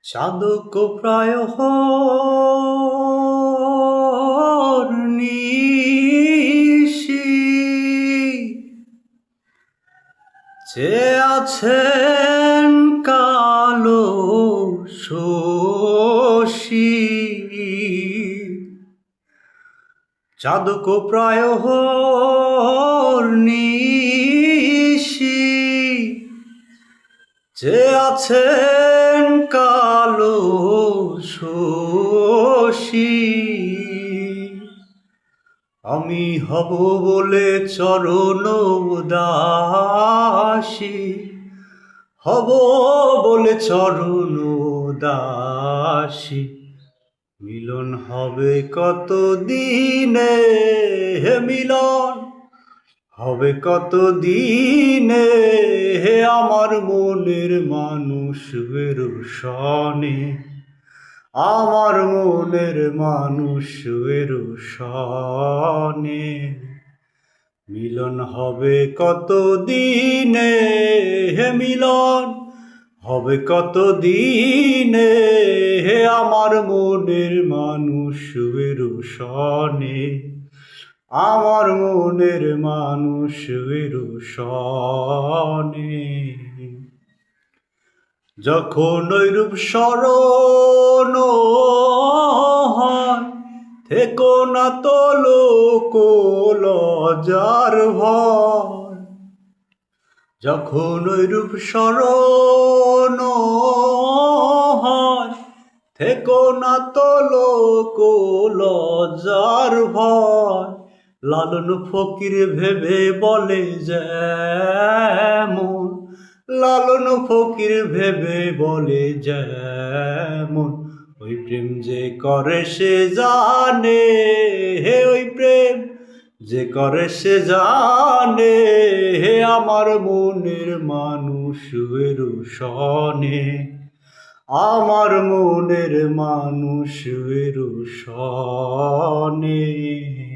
চাঁদক প্রায় নিশি যে আছেন কালো শশী চাঁদক প্রায় নিশি যে আছেন কালো শশী আমি হব বলে চরণ দাসী হব বলে চরণ দাসী মিলন হবে কত দিনে হে মিলন হবে কত দিনে হে আমার মনের মানুষ সনে আমার মনের মানুষ সনে মিলন হবে কত দিনে হে মিলন হবে কত দিনে হে আমার মনের মানুষ সনে আমার মনের মানুষ সনে যখন ঐরূপ স্মরণ হয় থেকো না তো লোক লজ্জার ভয় যখন ঐরূপ স্মরণ হয় থেকো না তো লোক লজ্জার ভয় লালন ফকির ভেবে বলে যেমন লালন ফকির ভেবে বলে যেমন ওই প্রেম যে করে সে জানে হে ওই প্রেম যে করে সে জানে হে আমার মনের মানুষ সনে আমার মনের মানুষ সনে।